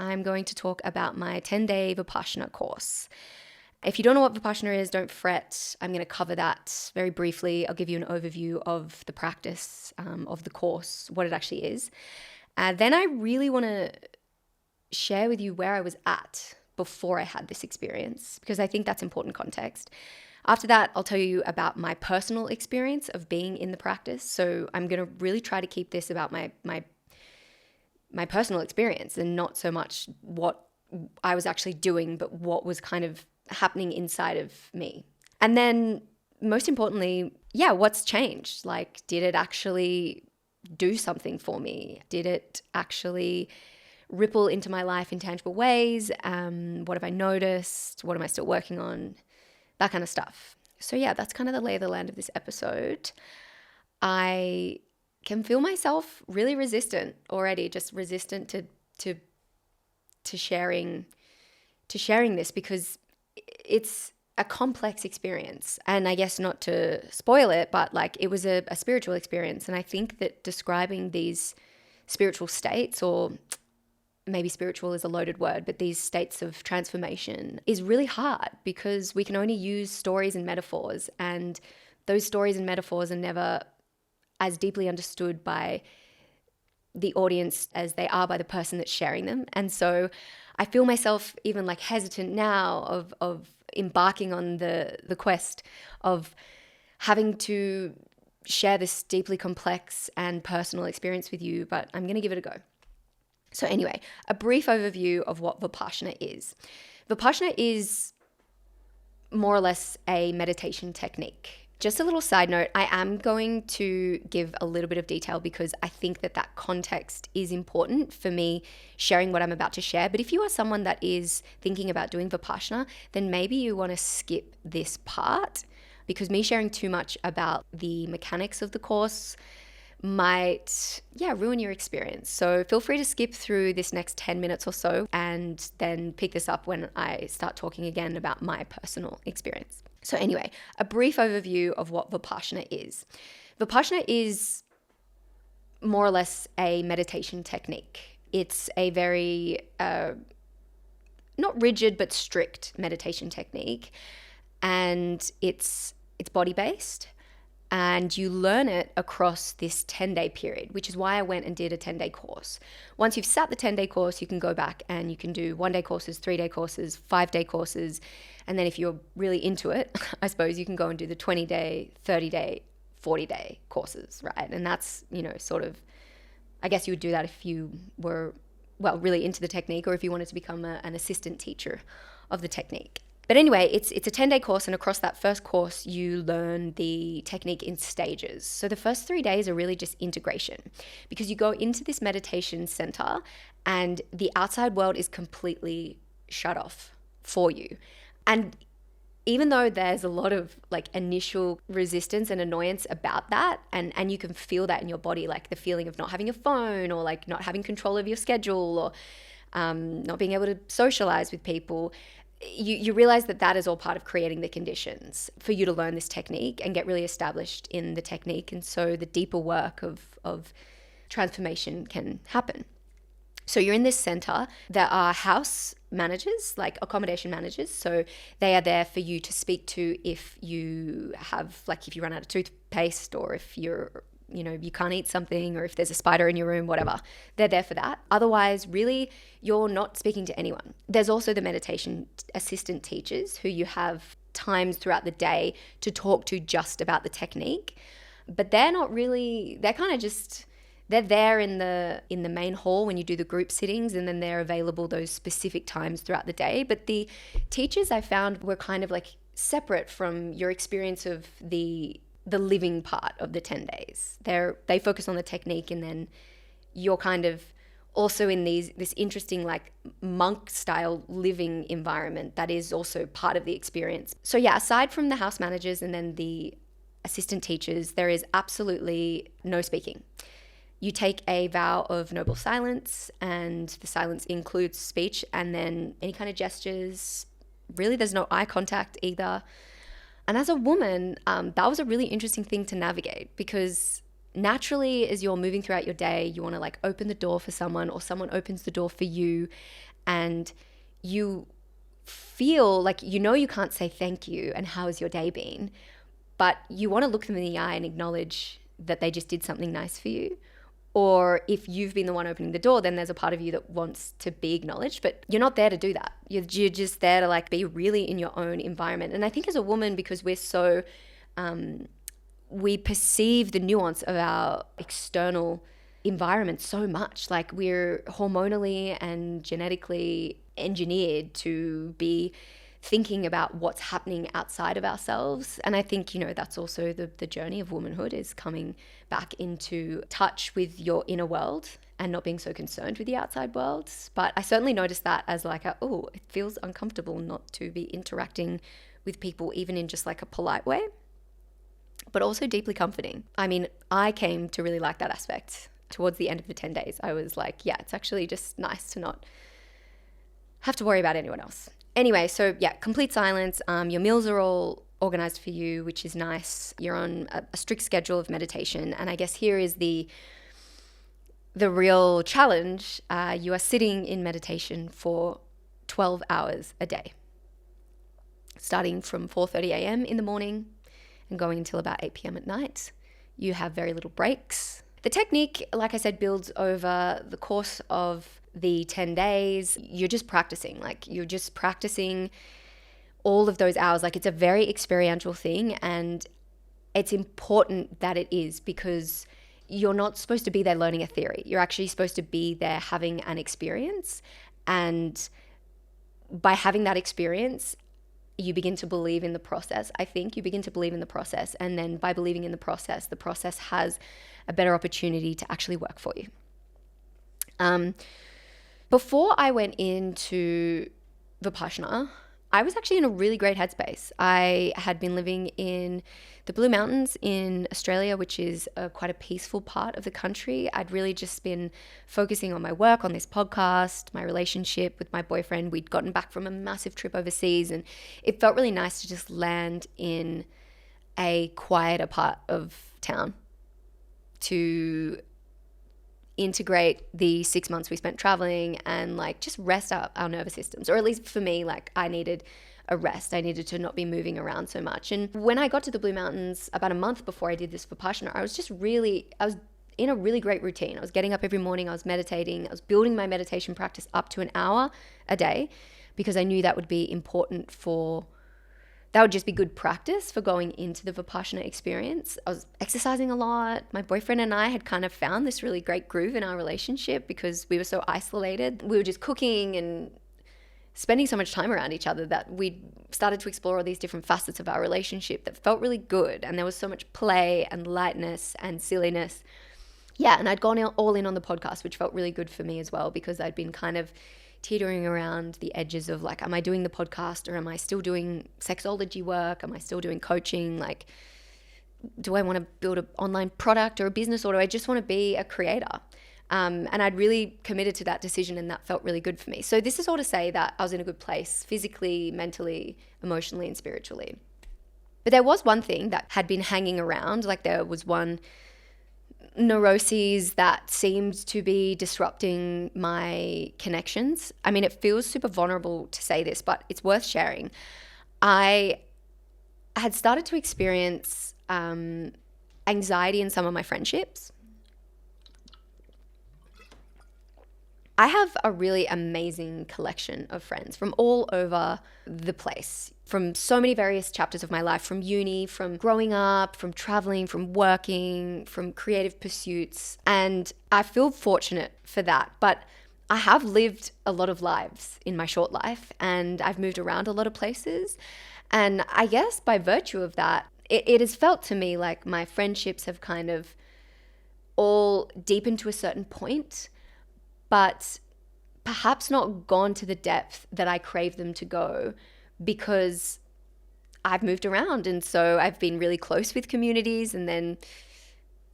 I'm going to talk about my 10-day Vipassana course. If you don't know what Vipassana is, don't fret. I'm going to cover that very briefly. I'll give you an overview of the practice of the course, what it actually is. Then I really want to share with you where I was at before I had this experience, because I think that's important context. After that, I'll tell you about my personal experience of being in the practice. So I'm going to really try to keep this about my personal experience and not so much what I was actually doing, but what was kind of happening inside of me. And then most importantly, what's changed? Like, did it actually do something for me? Did it actually ripple into my life in tangible ways? What have I noticed? What am I still working on? That kind of stuff. So that's kind of the lay of the land of this episode. I can feel myself really resistant already, just resistant to sharing this, because it's a complex experience. And I guess, not to spoil it, but like, it was a spiritual experience. And I think that describing these spiritual states, or maybe spiritual is a loaded word, but these states of transformation is really hard, because we can only use stories and metaphors, and those stories and metaphors are never as deeply understood by the audience as they are by the person that's sharing them. And so I feel myself even like hesitant now of embarking on the quest of having to share this deeply complex and personal experience with you, but I'm going to give it a go. So anyway, a brief overview of what Vipassana is. Vipassana is more or less a meditation technique. Just a little side note, I am going to give a little bit of detail, because I think that context is important for me sharing what I'm about to share. But if you are someone that is thinking about doing Vipassana, then maybe you want to skip this part, because me sharing too much about the mechanics of the course might ruin your experience. So feel free to skip through this next 10 minutes or so, and then pick this up when I start talking again about my personal experience. So anyway, a brief overview of what Vipassana is. Vipassana is more or less a meditation technique. It's a very not rigid but strict meditation technique, and it's body-based. And you learn it across this 10-day period, which is why I went and did a 10-day course. Once you've sat the 10-day course, you can go back and you can do 1-day courses, 3-day courses, 5-day courses. And then if you're really into it, I suppose you can go and do the 20-day, 30-day, 40-day courses, right? And that's, sort of, I guess you would do that if you were, really into the technique, or if you wanted to become an assistant teacher of the technique. But anyway, it's a 10-day course, and across that first course, you learn the technique in stages. So the first 3 days are really just integration, because you go into this meditation center and the outside world is completely shut off for you. And even though there's a lot of like initial resistance and annoyance about that, and you can feel that in your body, like the feeling of not having a phone, or like not having control of your schedule, or not being able to socialize with people, you realize that is all part of creating the conditions for you to learn this technique and get really established in the technique. And so the deeper work of transformation can happen. So you're in this center. There are house managers, like accommodation managers. So they are there for you to speak to if you have, like, if you run out of toothpaste, or if you're, you can't eat something, or if there's a spider in your room, whatever. They're there for that. Otherwise, really, you're not speaking to anyone. There's also the meditation assistant teachers who you have times throughout the day to talk to just about the technique. But they're not really, they're kind of just, they're there in the main hall when you do the group sittings, and then they're available those specific times throughout the day. But the teachers I found were kind of like separate from your experience of the living part of the 10 days. They focus on the technique, and then you're kind of also in this interesting like monk style living environment that is also part of the experience. So aside from the house managers and then the assistant teachers, there is absolutely no speaking. You take a vow of noble silence, and the silence includes speech and then any kind of gestures. Really, there's no eye contact either. And as a woman, that was a really interesting thing to navigate, because naturally, as you're moving throughout your day, you want to like open the door for someone, or someone opens the door for you. and you feel like, you can't say thank you and how has your day been, but you want to look them in the eye and acknowledge that they just did something nice for you. Or if you've been the one opening the door, then there's a part of you that wants to be acknowledged, but you're not there to do that. You're just there to like be really in your own environment. And I think as a woman, because we're so, we perceive the nuance of our external environment so much. Like we're hormonally and genetically engineered to be thinking about what's happening outside of ourselves. And I think, that's also the journey of womanhood, is coming back into touch with your inner world and not being so concerned with the outside world. But I certainly noticed that as like it feels uncomfortable not to be interacting with people, even in just like a polite way, but also deeply comforting. I mean, I came to really like that aspect. Towards the end of the 10 days, I was like, yeah, it's actually just nice to not have to worry about anyone else. Anyway, so yeah, complete silence. Your meals are all organized for you, which is nice. You're on a strict schedule of meditation. And I guess here is the real challenge. You are sitting in meditation for 12 hours a day, starting from 4:30 a.m. in the morning and going until about 8 p.m. at night. You have very little breaks. The technique, like I said, builds over the course of the 10 days. You're just practicing all of those hours. Like it's a very experiential thing, and it's important that it is, because you're not supposed to be there learning a theory. You're actually supposed to be there having an experience, and by having that experience, you begin to believe in the process. I think you begin to believe in the process, and then by believing in the process has a better opportunity to actually work for you. Before I went into Vipassana, I was actually in a really great headspace. I had been living in the Blue Mountains in Australia, which is quite a peaceful part of the country. I'd really just been focusing on my work, on this podcast, my relationship with my boyfriend. We'd gotten back from a massive trip overseas, and it felt really nice to just land in a quieter part of town to integrate the 6 months we spent traveling and like just rest up our nervous systems. Or at least for me, like I needed a rest. I needed to not be moving around so much. And when I got to the Blue Mountains about a month before I did this Vipassana, I was in a really great routine. I was getting up every morning, I was meditating, I was building my meditation practice up to an hour a day, because I knew that would be important that would just be good practice for going into the Vipassana experience. I was exercising a lot. My boyfriend and I had kind of found this really great groove in our relationship because we were so isolated. We were just cooking and spending so much time around each other that we started to explore all these different facets of our relationship that felt really good. And there was so much play and lightness and silliness. Yeah, and I'd gone all in on the podcast, which felt really good for me as well, because I'd been kind of teetering around the edges of like, am I doing the podcast or am I still doing sexology work? Am I still doing coaching? Like, do I want to build an online product or a business, or do I just want to be a creator? And I'd really committed to that decision, and that felt really good for me. So this is all to say that I was in a good place physically, mentally, emotionally, and spiritually. But there was one thing that had been hanging around. Like there was one neuroses that seemed to be disrupting my connections. I mean, it feels super vulnerable to say this, but it's worth sharing. I had started to experience anxiety in some of my friendships. I have a really amazing collection of friends from all over the place, from so many various chapters of my life, from uni, from growing up, from traveling, from working, from creative pursuits. And I feel fortunate for that. But I have lived a lot of lives in my short life, and I've moved around a lot of places. And I guess by virtue of that, it has felt to me like my friendships have kind of all deepened to a certain point, but perhaps not gone to the depth that I crave them to go, because I've moved around. And so I've been really close with communities and then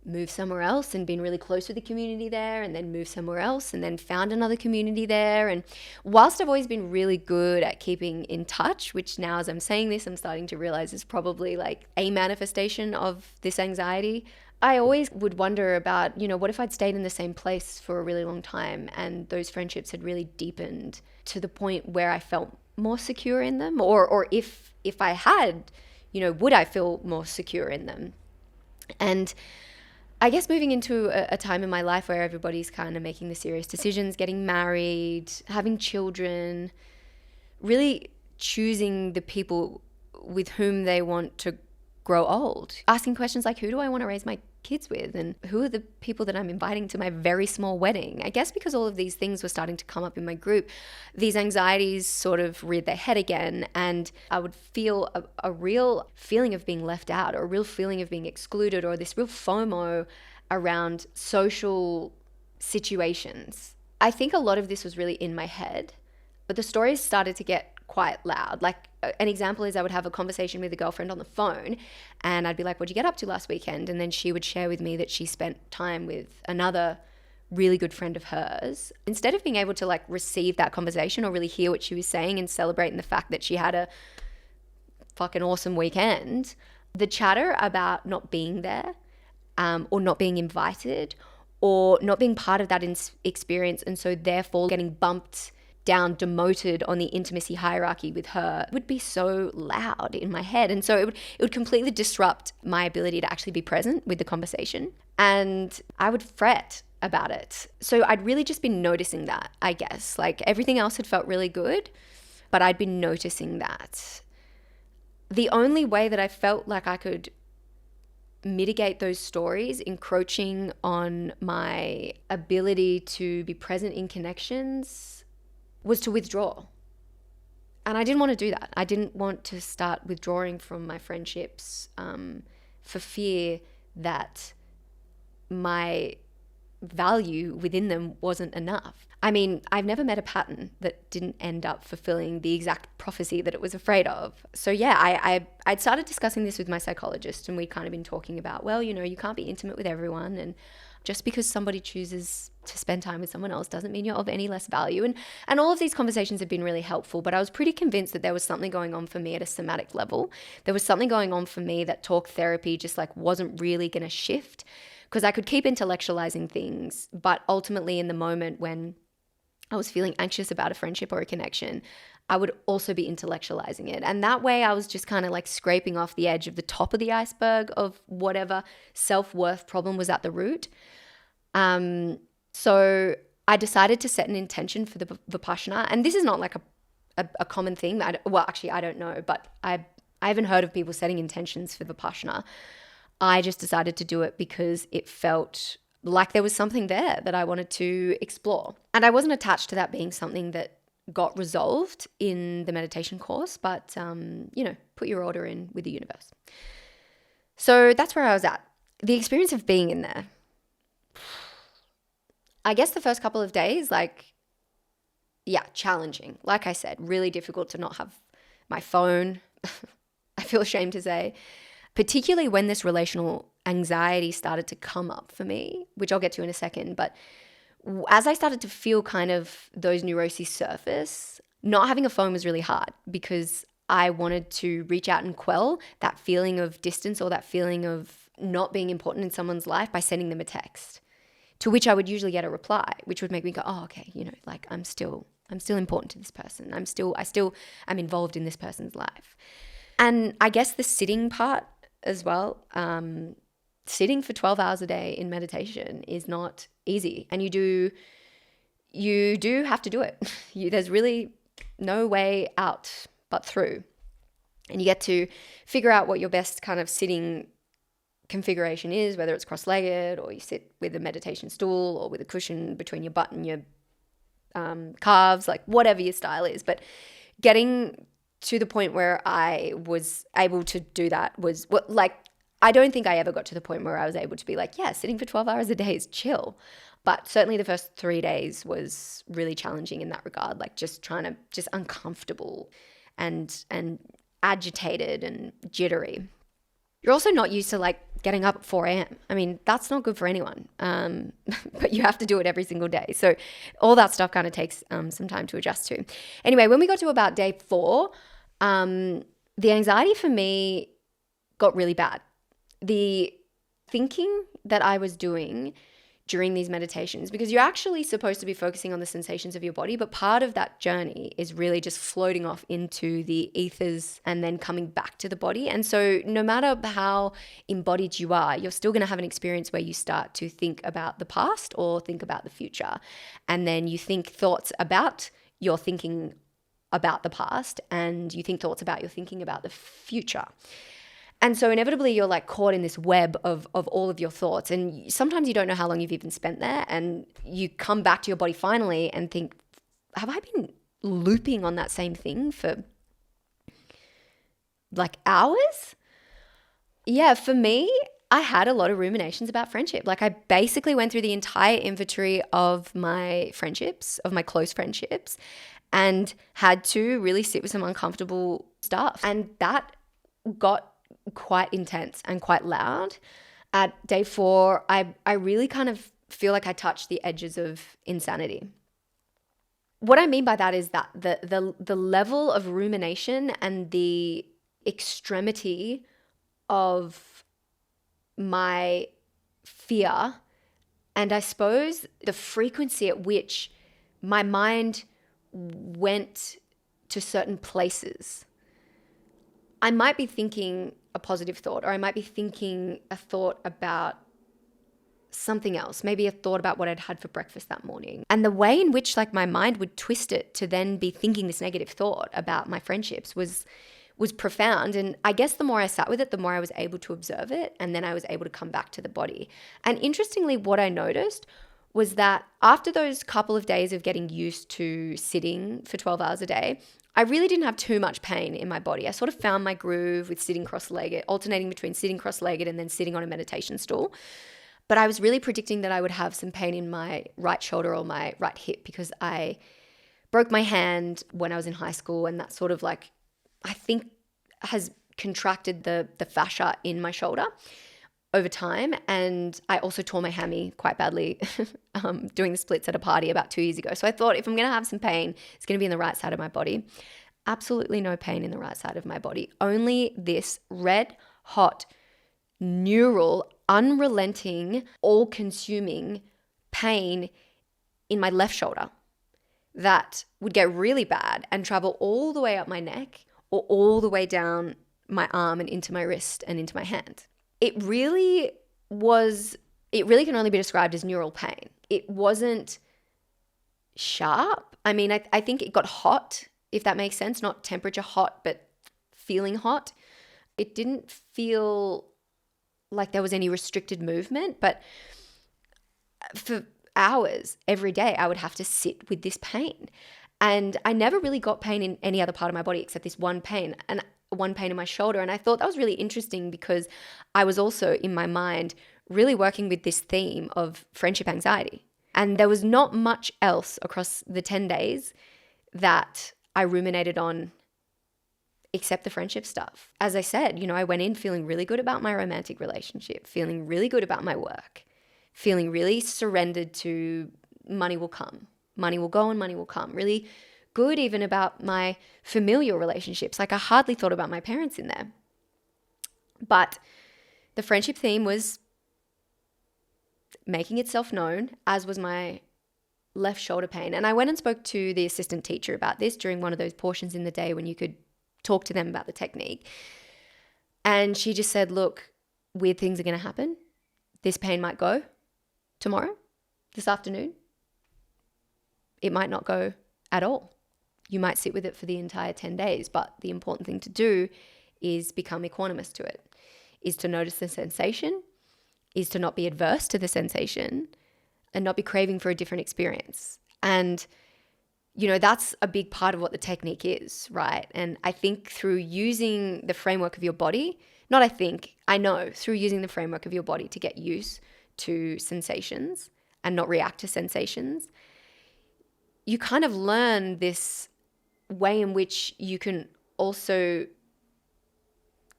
moved somewhere else and been really close with the community there, and then moved somewhere else and then found another community there. And whilst I've always been really good at keeping in touch, which now as I'm saying this, I'm starting to realize is probably like a manifestation of this anxiety, I always would wonder about, what if I'd stayed in the same place for a really long time and those friendships had really deepened to the point where I felt more secure in them, or if I had, would I feel more secure in them? And I guess moving into a time in my life where everybody's kind of making the serious decisions, getting married, having children, really choosing the people with whom they want to grow old, asking questions like, who do I want to raise my kids with, and who are the people that I'm inviting to my very small wedding? I guess because all of these things were starting to come up in my group, these anxieties sort of reared their head again, and I would feel a real feeling of being left out, or a real feeling of being excluded, or this real FOMO around social situations. I think a lot of this was really in my head, but the stories started to get quite loud. Like, an example is I would have a conversation with a girlfriend on the phone and I'd be like, what'd you get up to last weekend? And then she would share with me that she spent time with another really good friend of hers. Instead of being able to like receive that conversation or really hear what she was saying and celebrating the fact that she had a fucking awesome weekend, the chatter about not being there, or not being invited, or not being part of that experience, and so therefore getting bumped down, demoted on the intimacy hierarchy with her, would be so loud in my head. And so it would completely disrupt my ability to actually be present with the conversation. And I would fret about it. So I'd really just been noticing that, I guess. Like, everything else had felt really good, but I'd been noticing that. The only way that I felt like I could mitigate those stories encroaching on my ability to be present in connections was to withdraw. And I didn't want to do that. I didn't want to start withdrawing from my friendships for fear that my value within them wasn't enough. I mean, I've never met a pattern that didn't end up fulfilling the exact prophecy that it was afraid of. So yeah, I'd started discussing this with my psychologist, and we'd kind of been talking about, well, you can't be intimate with everyone, and just because somebody chooses to spend time with someone else doesn't mean you're of any less value. And all of these conversations have been really helpful, but I was pretty convinced that there was something going on for me at a somatic level. There was something going on for me that talk therapy just like wasn't really going to shift, because I could keep intellectualizing things, but ultimately in the moment when I was feeling anxious about a friendship or a connection, I would also be intellectualizing it. And that way I was just kind of like scraping off the edge of the top of the iceberg of whatever self-worth problem was at the root. So I decided to set an intention for the Vipassana. And this is not like a common thing. I don't know, but I haven't heard of people setting intentions for Vipassana. I just decided to do it because it felt like there was something there that I wanted to explore. And I wasn't attached to that being something that got resolved in the meditation course, but, put your order in with the universe. So that's where I was at. The experience of being in there. I guess the first couple of days, challenging. Like I said, really difficult to not have my phone. I feel ashamed to say, particularly when this relational anxiety started to come up for me, which I'll get to in a second. But as I started to feel kind of those neuroses surface, not having a phone was really hard because I wanted to reach out and quell that feeling of distance or that feeling of not being important in someone's life by sending them a text, to which I would usually get a reply, which would make me go, oh, okay, I'm still important to this person. I still am involved in this person's life. And I guess the sitting part as well, sitting for 12 hours a day in meditation is not easy. And you do have to do it. There's really no way out but through. And you get to figure out what your best kind of sitting configuration is, whether it's cross-legged or you sit with a meditation stool or with a cushion between your butt and your calves, like whatever your style is. But getting to the point where I was able to do that was I don't think I ever got to the point where I was able to be like, yeah, sitting for 12 hours a day is chill. But certainly the first 3 days was really challenging in that regard, like just uncomfortable and agitated and jittery. You're also not used to like getting up at 4 a.m. I mean, that's not good for anyone, but you have to do it every single day. So all that stuff kind of takes some time to adjust to. Anyway, when we got to about day 4, the anxiety for me got really bad. The thinking that I was doing during these meditations, because you're actually supposed to be focusing on the sensations of your body, but part of that journey is really just floating off into the ethers and then coming back to the body. And so no matter how embodied you are, you're still going to have an experience where you start to think about the past or think about the future. And then you think thoughts about your thinking about the past, and you think thoughts about your thinking about the future. And so inevitably you're like caught in this web of all of your thoughts. And sometimes you don't know how long you've even spent there. And you come back to your body finally and think, have I been looping on that same thing for like hours? Yeah, for me, I had a lot of ruminations about friendship. Like I basically went through the entire inventory of my friendships, of my close friendships, and had to really sit with some uncomfortable stuff. And that got quite intense and quite loud. At day 4, I really kind of feel like I touched the edges of insanity. What I mean by that is that the level of rumination and the extremity of my fear, and I suppose the frequency at which my mind went to certain places. I might be thinking a positive thought, or I might be thinking a thought about something else, maybe a thought about what I'd had for breakfast that morning. And the way in which like my mind would twist it to then be thinking this negative thought about my friendships was profound. And I guess the more I sat with it, the more I was able to observe it. And then I was able to come back to the body. And interestingly, what I noticed was that after those couple of days of getting used to sitting for 12 hours a day, I really didn't have too much pain in my body. I sort of found my groove with sitting cross-legged, alternating between sitting cross-legged and then sitting on a meditation stool. But I was really predicting that I would have some pain in my right shoulder or my right hip because I broke my hand when I was in high school, and that sort of like, I think has contracted the fascia in my shoulder over time. And I also tore my hammy quite badly doing the splits at a party about 2 years ago. So I thought if I'm going to have some pain, it's going to be in the right side of my body. Absolutely no pain in the right side of my body. Only this red hot, neural, unrelenting, all-consuming pain in my left shoulder that would get really bad and travel all the way up my neck or all the way down my arm and into my wrist and into my hand. It really can only be described as neural pain. It wasn't sharp. I mean, I think it got hot, if that makes sense, not temperature hot, but feeling hot. It didn't feel like there was any restricted movement, but for hours every day, I would have to sit with this pain. And I never really got pain in any other part of my body except this one pain in my shoulder. And I thought that was really interesting because I was also in my mind really working with this theme of friendship anxiety. And there was not much else across the 10 days that I ruminated on except the friendship stuff. As I said, I went in feeling really good about my romantic relationship, feeling really good about my work, feeling really surrendered to money will come. Money will go and money will come. Really good even about my familial relationships. Like I hardly thought about my parents in there. But the friendship theme was making itself known, as was my left shoulder pain. And I went and spoke to the assistant teacher about this during one of those portions in the day when you could talk to them about the technique. And she just said, look, weird things are going to happen. This pain might go tomorrow, this afternoon. It might not go at all. You might sit with it for the entire 10 days, but the important thing to do is become equanimous to it, is to notice the sensation, is to not be adverse to the sensation and not be craving for a different experience. And, that's a big part of what the technique is, right? And I think through using the framework of your body, I know through using the framework of your body to get used to sensations and not react to sensations, you kind of learn this way in which you can also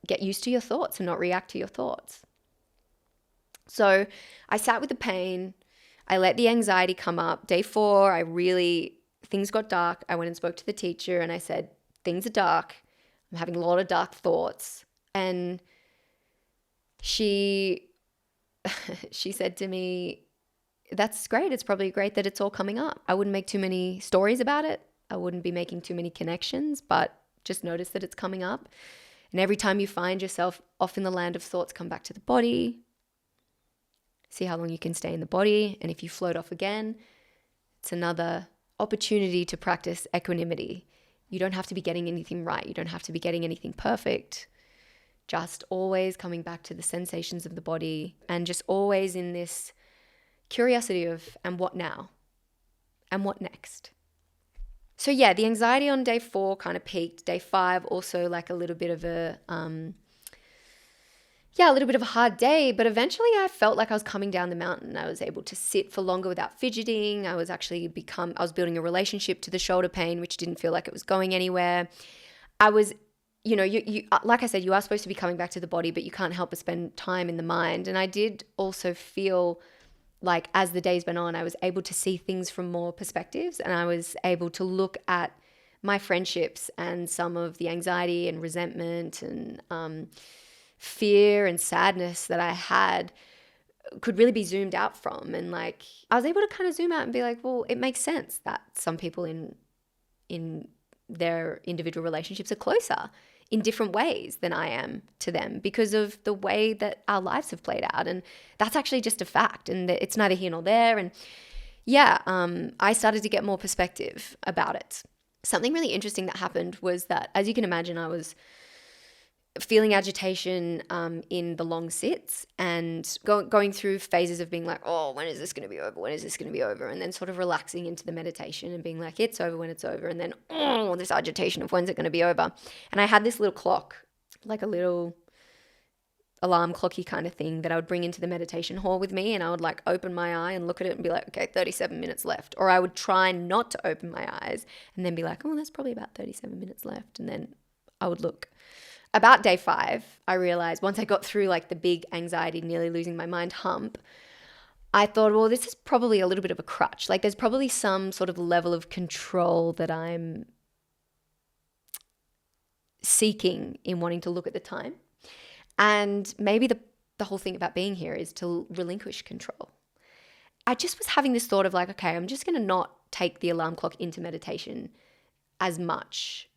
get used to your thoughts and not react to your thoughts. So I sat with the pain. I let the anxiety come up. Day 4, things got dark. I went and spoke to the teacher and I said, things are dark. I'm having a lot of dark thoughts. And she she said to me, that's great. It's probably great that it's all coming up. I wouldn't make too many stories about it. I wouldn't be making too many connections, but just notice that it's coming up. And every time you find yourself off in the land of thoughts, come back to the body. See how long you can stay in the body. And if you float off again, it's another opportunity to practice equanimity. You don't have to be getting anything right. You don't have to be getting anything perfect. Just always coming back to the sensations of the body and just always in this curiosity of, and what now? And what next? So yeah, the anxiety on day 4 kind of peaked. Day 5 also like a little bit of a hard day, but eventually I felt like I was coming down the mountain. I was able to sit for longer without fidgeting. I was building a relationship to the shoulder pain, which didn't feel like it was going anywhere. I was, you like I said, you are supposed to be coming back to the body, but you can't help but spend time in the mind. And I did also feel like as the days went on, I was able to see things from more perspectives, and I was able to look at my friendships and some of the anxiety and resentment and fear and sadness that I had could really be zoomed out from. And like, I was able to kind of zoom out and be like, well, it makes sense that some people in their individual relationships are closer in different ways than I am to them because of the way that our lives have played out. And that's actually just a fact, and it's neither here nor there. And yeah, I started to get more perspective about it. Something really interesting that happened was that, as you can imagine, I was feeling agitation in the long sits and going through phases of being like, oh, when is this going to be over? When is this going to be over? And then sort of relaxing into the meditation and being like, it's over when it's over. And then, oh, this agitation of when's it going to be over? And I had this little clock, like a little alarm clocky kind of thing that I would bring into the meditation hall with me, and I would like open my eye and look at it and be like, okay, 37 minutes left. Or I would try not to open my eyes and then be like, oh, there's probably about 37 minutes left. And then I would look. About day 5, I realized once I got through like the big anxiety, nearly losing my mind hump, I thought, well, this is probably a little bit of a crutch. Like there's probably some sort of level of control that I'm seeking in wanting to look at the time. And maybe the whole thing about being here is to relinquish control. I just was having this thought of like, okay, I'm just going to not take the alarm clock into meditation as much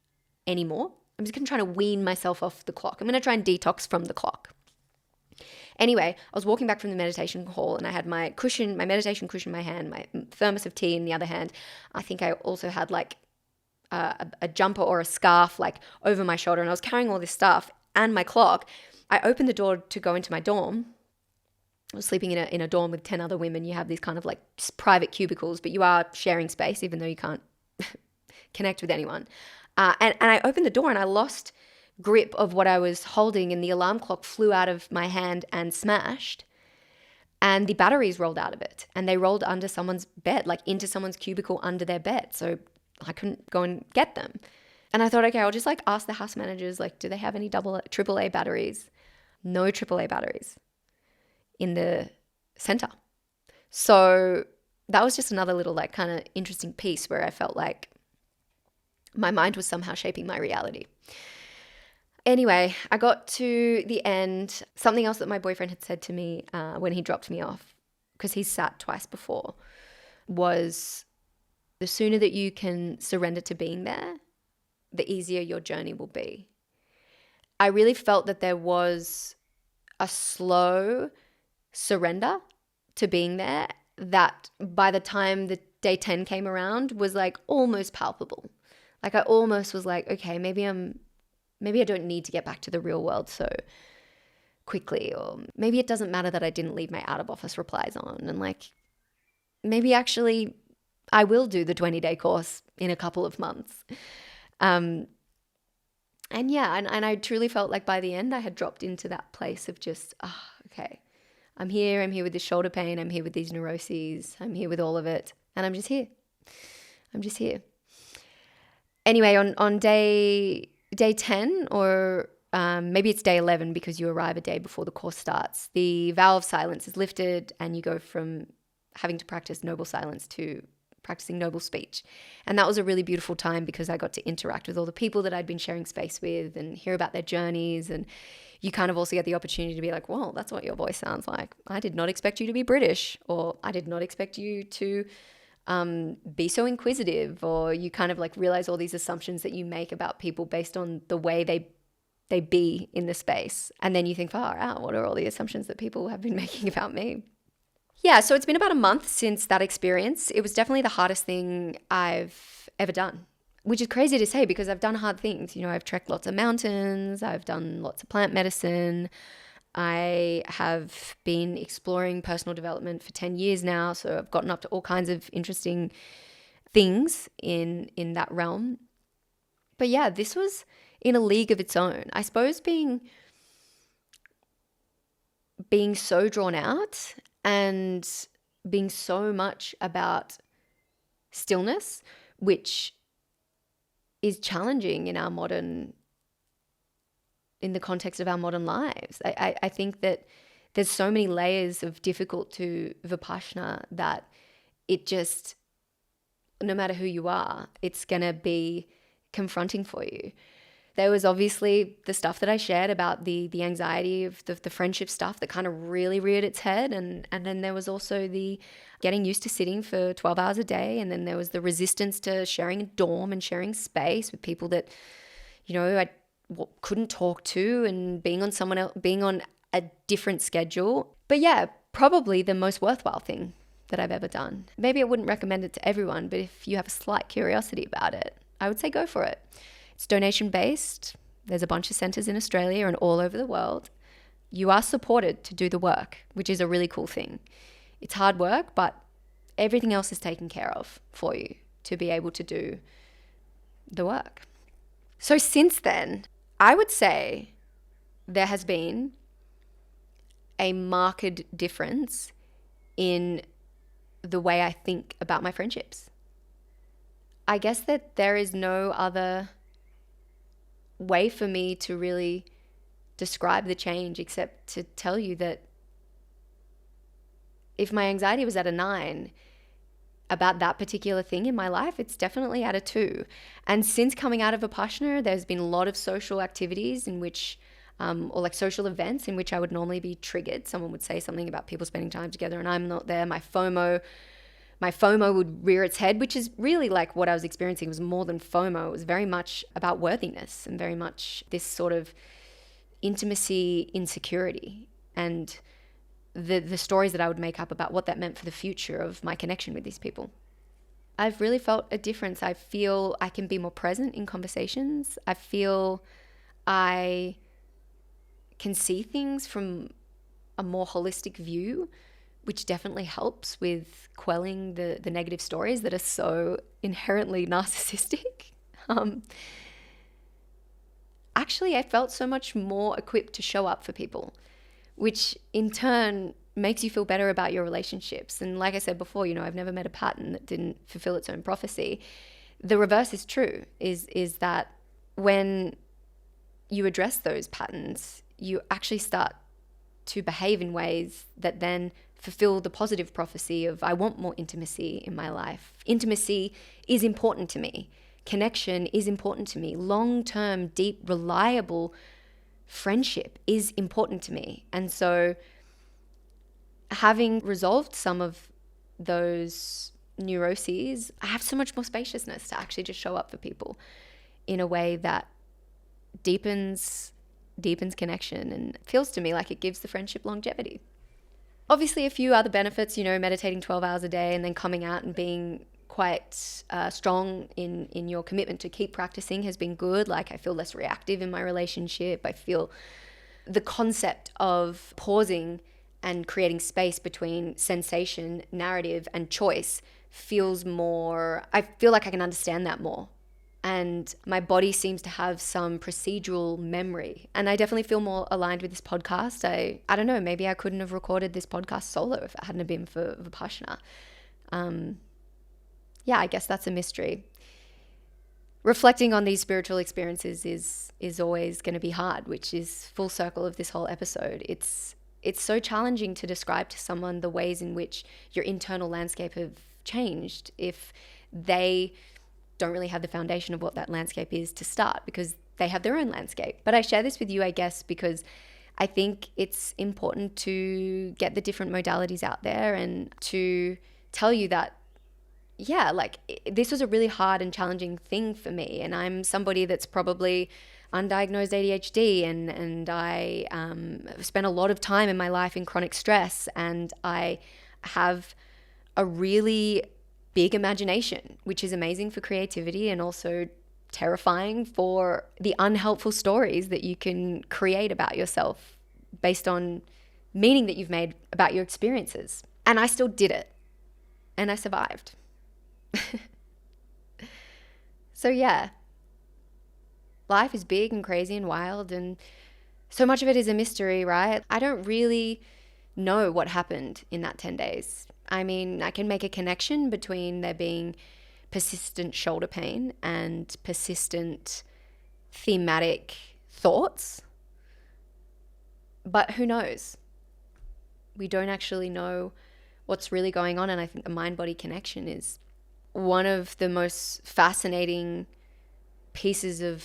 anymore. I'm just going to try to wean myself off the clock. I'm going to try and detox from the clock. Anyway, I was walking back from the meditation hall and I had my meditation cushion in my hand, my thermos of tea in the other hand. I think I also had like a jumper or a scarf like over my shoulder, and I was carrying all this stuff and my clock. I opened the door to go into my dorm. I was sleeping in a dorm with 10 other women. You have these kind of like private cubicles, but you are sharing space even though you can't connect with anyone. And I opened the door and I lost grip of what I was holding, and the alarm clock flew out of my hand and smashed, and the batteries rolled out of it, and they rolled under someone's bed, like into someone's cubicle under their bed. So I couldn't go and get them. And I thought, okay, I'll just like ask the house managers, like, do they have any AAA batteries? No AAA batteries in the center. So that was just another little like kind of interesting piece where I felt like my mind was somehow shaping my reality. Anyway, I got to the end. Something else that my boyfriend had said to me when he dropped me off, because he's sat twice before, was the sooner that you can surrender to being there, the easier your journey will be. I really felt that there was a slow surrender to being there that by the time the day 10 came around was like almost palpable. Like I almost was like, okay, maybe I don't need to get back to the real world so quickly, or maybe it doesn't matter that I didn't leave my out of office replies on, and like maybe actually I will do the 20-day course in a couple of months. And I truly felt like by the end I had dropped into that place of just, okay, I'm here with this shoulder pain, I'm here with these neuroses, I'm here with all of it, and I'm just here. Anyway, on day 10, or maybe it's day 11 because you arrive a day before the course starts, the vow of silence is lifted and you go from having to practice noble silence to practicing noble speech. And that was a really beautiful time because I got to interact with all the people that I'd been sharing space with and hear about their journeys. And you kind of also get the opportunity to be like, whoa, that's what your voice sounds like. I did not expect you to be British, or I did not expect you to be so inquisitive, or you kind of like realize all these assumptions that you make about people based on the way they be in the space. And then you think, far out, what are all the assumptions that people have been making about me? Yeah, so it's been about a month since that experience. It was definitely the hardest thing I've ever done, which is crazy to say because I've done hard things. You know, I've trekked lots of mountains, I've done lots of plant medicine, I have been exploring personal development for 10 years now, so I've gotten up to all kinds of interesting things in that realm. But yeah, this was in a league of its own. I suppose being so drawn out and being so much about stillness, which is challenging in the context of our modern lives. I think that there's so many layers of difficult to Vipassana that it just, no matter who you are, it's going to be confronting for you. There was obviously the stuff that I shared about the anxiety of the friendship stuff that kind of really reared its head. And then there was also the getting used to sitting for 12 hours a day. And then there was the resistance to sharing a dorm and sharing space with people that, you know, I couldn't talk to, and being on a different schedule. But yeah, probably the most worthwhile thing that I've ever done. Maybe I wouldn't recommend it to everyone, but if you have a slight curiosity about it, I would say go for it. It's donation based. There's a bunch of centers in Australia and all over the world. You are supported to do the work, which is a really cool thing. It's hard work, but everything else is taken care of for you to be able to do the work. So since then, I would say there has been a marked difference in the way I think about my friendships. I guess that there is no other way for me to really describe the change except to tell you that if my anxiety was at a 9 about that particular thing in my life, it's definitely at a 2. And since coming out of Vipassana, there's been a lot of social activities in which, or like social events in which I would normally be triggered. Someone would say something about people spending time together and I'm not there. My FOMO would rear its head, which is really like what I was experiencing. It was more than FOMO. It was very much about worthiness and very much this sort of intimacy insecurity and the stories that I would make up about what that meant for the future of my connection with these people. I've really felt a difference. I feel I can be more present in conversations. I feel I can see things from a more holistic view, which definitely helps with quelling the negative stories that are so inherently narcissistic. Actually, I felt so much more equipped to show up for people, which in turn makes you feel better about your relationships. And like I said before, you know, I've never met a pattern that didn't fulfill its own prophecy. The reverse is true, is that when you address those patterns, you actually start to behave in ways that then fulfill the positive prophecy of I want more intimacy in my life. Intimacy is important to me. Connection is important to me. Long-term, deep, reliable friendship is important to me. And so having resolved some of those neuroses, I have so much more spaciousness to actually just show up for people in a way that deepens connection and feels to me like it gives the friendship longevity. Obviously, a few other benefits, you know, meditating 12 hours a day and then coming out and being quite strong in your commitment to keep practicing has been good. Like I feel less reactive in my relationship. I feel the concept of pausing and creating space between sensation, narrative, and choice feels more, I feel like I can understand that more. And my body seems to have some procedural memory. And I definitely feel more aligned with this podcast. I don't know, maybe I couldn't have recorded this podcast solo if it hadn't been for Vipassana. Yeah, I guess that's a mystery. Reflecting on these spiritual experiences is always going to be hard, which is full circle of this whole episode. It's so challenging to describe to someone the ways in which your internal landscape changed if they don't really have the foundation of what that landscape is to start, because they have their own landscape. But I share this with you, I guess, because I think it's important to get the different modalities out there and to tell you that, yeah, like this was a really hard and challenging thing for me. And I'm somebody that's probably undiagnosed ADHD, and I spent a lot of time in my life in chronic stress, and I have a really big imagination, which is amazing for creativity and also terrifying for the unhelpful stories that you can create about yourself based on meaning that you've made about your experiences. And I still did it, and I survived. So yeah, life is big and crazy and wild, and so much of it is a mystery, right? I don't really know what happened in that 10 days. I mean, I can make a connection between there being persistent shoulder pain and persistent thematic thoughts, but who knows? We don't actually know what's really going on, and I think the mind-body connection is one of the most fascinating pieces of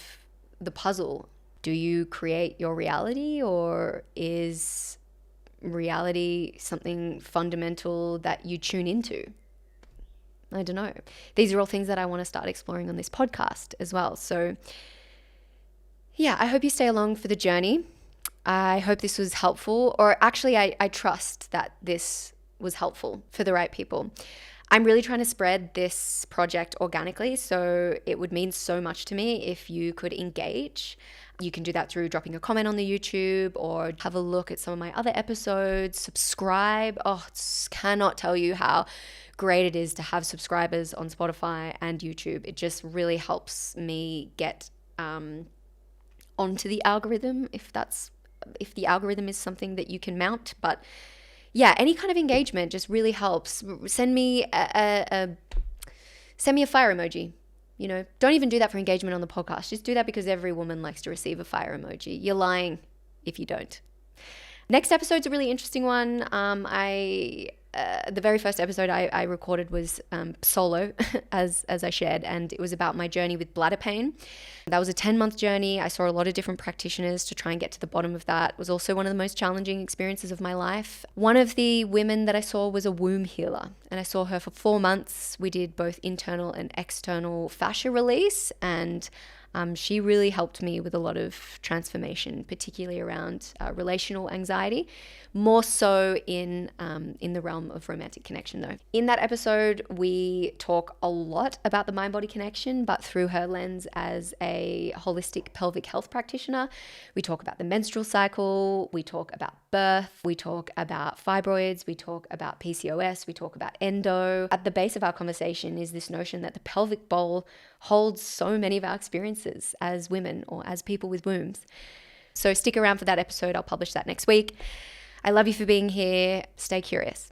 the puzzle. Do you create your reality, or is reality something fundamental that you tune into? I don't know. These are all things that I want to start exploring on this podcast as well. So yeah, I hope you stay along for the journey. I hope this was helpful, or actually I trust that this was helpful for the right people. I'm really trying to spread this project organically, so it would mean so much to me if you could engage. You can do that through dropping a comment on the YouTube, or have a look at some of my other episodes, subscribe. Oh, cannot tell you how great it is to have subscribers on Spotify and YouTube. It just really helps me get onto the algorithm, if the algorithm is something that you can mount. But yeah, any kind of engagement just really helps. Send me a fire emoji. You know, don't even do that for engagement on the podcast. Just do that because every woman likes to receive a fire emoji. You're lying if you don't. Next episode's a really interesting one. The very first episode I recorded was solo, as I shared, and it was about my journey with bladder pain. That was a 10-month journey. I saw a lot of different practitioners to try and get to the bottom of that. It was also one of the most challenging experiences of my life. One of the women that I saw was a womb healer, and I saw her for 4 months. We did both internal and external fascia release, and she really helped me with a lot of transformation, particularly around relational anxiety, more so in the realm of romantic connection though. In that episode, we talk a lot about the mind-body connection, but through her lens as a holistic pelvic health practitioner. We talk about the menstrual cycle, we talk about birth, we talk about fibroids, we talk about PCOS, we talk about endo. At the base of our conversation is this notion that the pelvic bowl holds so many of our experiences as women or as people with wombs. So stick around for that episode. I'll publish that next week. I love you for being here. Stay curious.